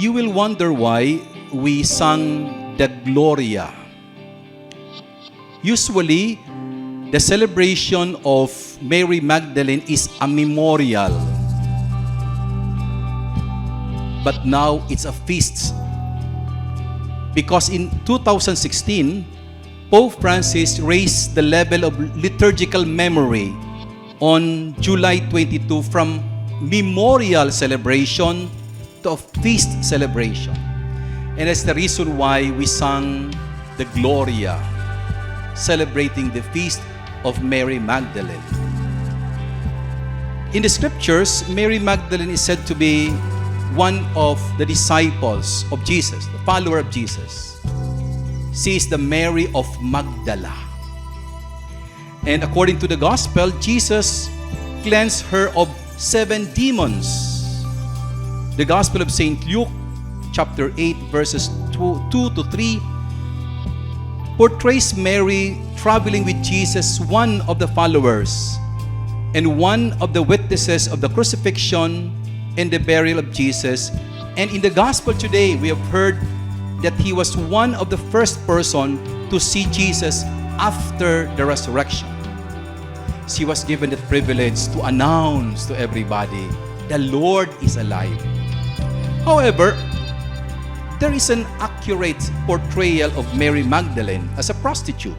you will wonder why we sang the Gloria. Usually, the celebration of Mary Magdalene is a memorial. But now it's a feast. Because in 2016, Pope Francis raised the level of liturgical memory on July 22 from memorial celebration to a feast celebration. And that's the reason why we sang the Gloria, celebrating the feast of Mary Magdalene. In the scriptures, Mary Magdalene is said to be one of the disciples of Jesus, the follower of Jesus. She is the Mary of Magdala. And according to the gospel, Jesus cleansed her of 7 demons. The Gospel of St. Luke, chapter 8, verses 2 to 3, portrays Mary traveling with Jesus, one of the followers, and one of the witnesses of the crucifixion and the burial of Jesus. And in the Gospel today, we have heard that he was one of the first person to see Jesus after the resurrection. She was given the privilege to announce to everybody, the Lord is alive. However, there is an accurate portrayal of Mary Magdalene as a prostitute.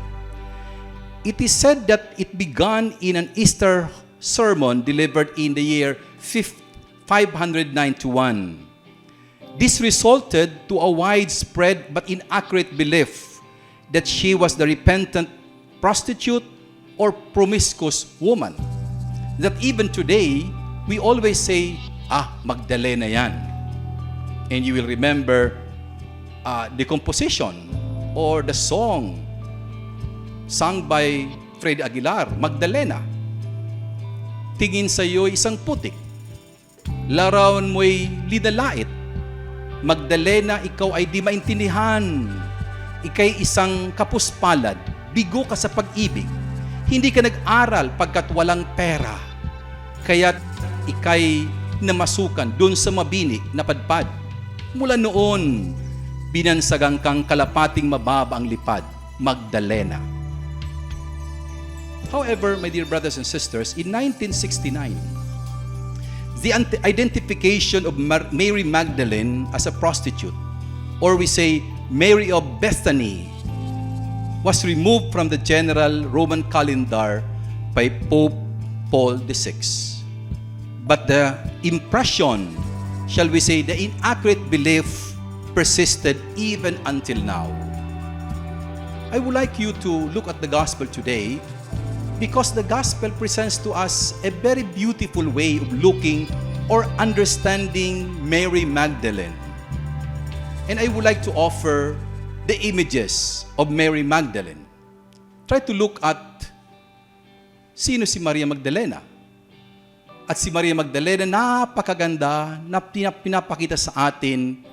It is said that it began in an Easter sermon delivered in the year 591. This resulted to a widespread but inaccurate belief that she was the repentant prostitute or promiscuous woman. That even today, we always say, Magdalena yan. And you will remember the composition or the song sung by Fred Aguilar, Magdalena. Tingin sa iyo isang putik, larawan mo'y lidalait. Magdalena, ikaw ay di maintindihan. Ika'y isang kapuspalad, bigo ka sa pag-ibig. Hindi ka nag-aral pagkat walang pera. Kaya't ika'y namasukan dun sa mabini na padpad. Mula noon, binansagang kang kalapating mababa ang lipad, Magdalena. However, my dear brothers and sisters, in 1969, the identification of Mary Magdalene as a prostitute, or we say Mary of Bethany, was removed from the general Roman calendar by Pope Paul VI. But the impression, shall we say, the inaccurate belief persisted even until now. I would like you to look at the gospel today because the gospel presents to us a very beautiful way of looking or understanding Mary Magdalene. And I would like to offer the images of Mary Magdalene. Try to look at sino si Maria Magdalena. At si Maria Magdalena, napakaganda, na pinapakita sa atin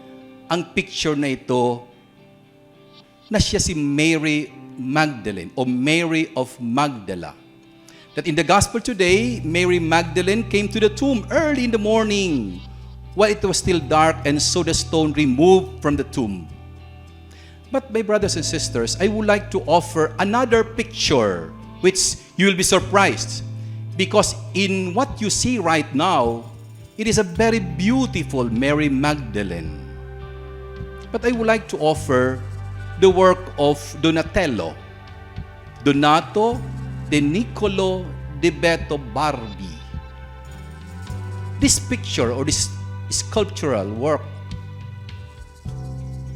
ang picture na ito na siya si Mary Magdalene o Mary of Magdala. That in the gospel today, Mary Magdalene came to the tomb early in the morning while it was still dark and saw the stone removed from the tomb. But my brothers and sisters, I would like to offer another picture which you will be surprised because in what you see right now, it is a very beautiful Mary Magdalene. But I would like to offer the work of Donatello, Donato de Niccolo de Beto Barbi. This picture or this sculptural work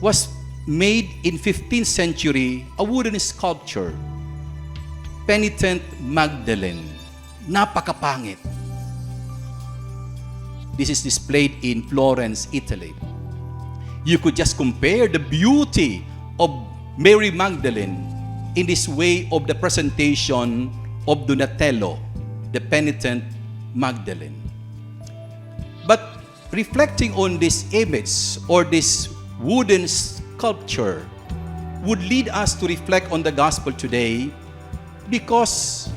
was made in 15th century, a wooden sculpture, Penitent Magdalene. Napakapangit. This is displayed in Florence, Italy. You could just compare the beauty of Mary Magdalene in this way of the presentation of Donatello, the Penitent Magdalene. But reflecting on this image or this wooden sculpture would lead us to reflect on the gospel today because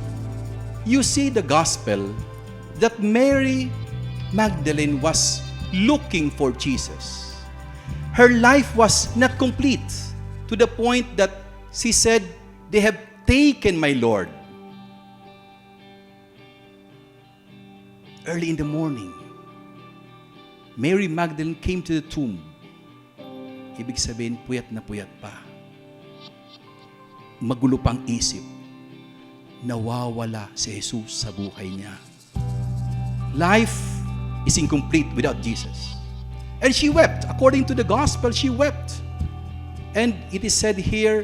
you see the gospel that Mary Magdalene was looking for Jesus. her life was not complete to the point that she said, "They have taken my Lord." Early in the morning, Mary Magdalene came to the tomb. Ibig sabihin, puyat na puyat pa. Magulo pang isip. Nawawala si Jesus sa buhay niya. Life is incomplete without Jesus. And she wept. According to the gospel, she wept. And it is said here,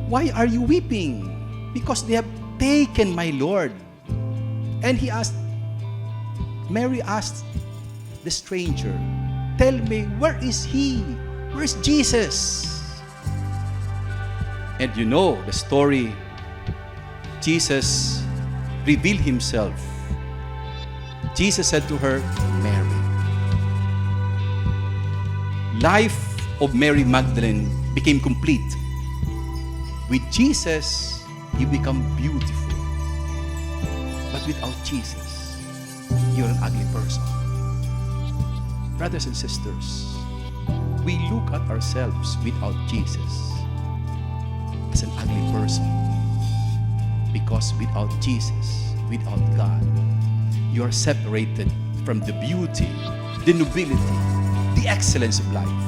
"Why are you weeping?" "Because they have taken my Lord." And Mary asked the stranger, "Tell me, where is he? Where is Jesus?" And you know the story. Jesus revealed himself. Jesus said to her, "Mary." Life of Mary Magdalene became complete. With Jesus, you become beautiful. But without Jesus, you're an ugly person. Brothers and sisters, we look at ourselves without Jesus as an ugly person. Because without Jesus, without God, you are separated from the beauty, the nobility, the excellence of life.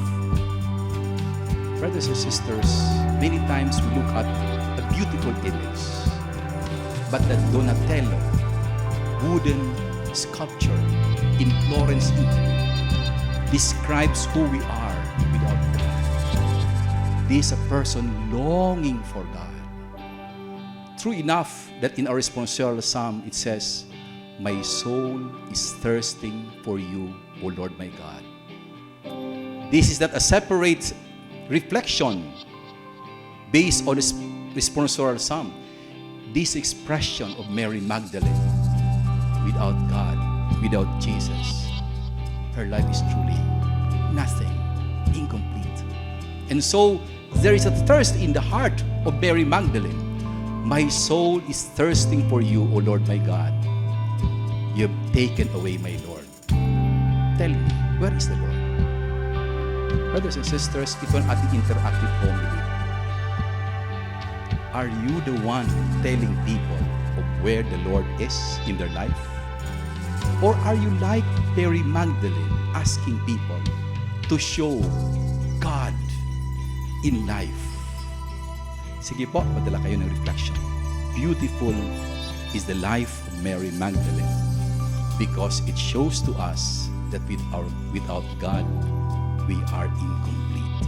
Brothers and sisters, many times we look at a beautiful image, but the Donatello wooden sculpture in Florence, Italy, describes who we are without God. This is a person longing for God. True enough that in our responsorial psalm it says, "My soul is thirsting for you, O Lord my God." This is not a separate reflection based on the responsorial psalm. This expression of Mary Magdalene, without God, without Jesus, her life is truly nothing, incomplete. And so there is a thirst in the heart of Mary Magdalene. "My soul is thirsting for you, O Lord my God. You have taken away my Lord. Tell me, where is the Lord?" Brothers and sisters, ito ang ating interactive homily. Are you the one telling people of where the Lord is in their life? Or are you like Mary Magdalene, asking people to show God in life? Sige po, padala kayo ng reflection. Beautiful is the life of Mary Magdalene because it shows to us that without God, we are incomplete.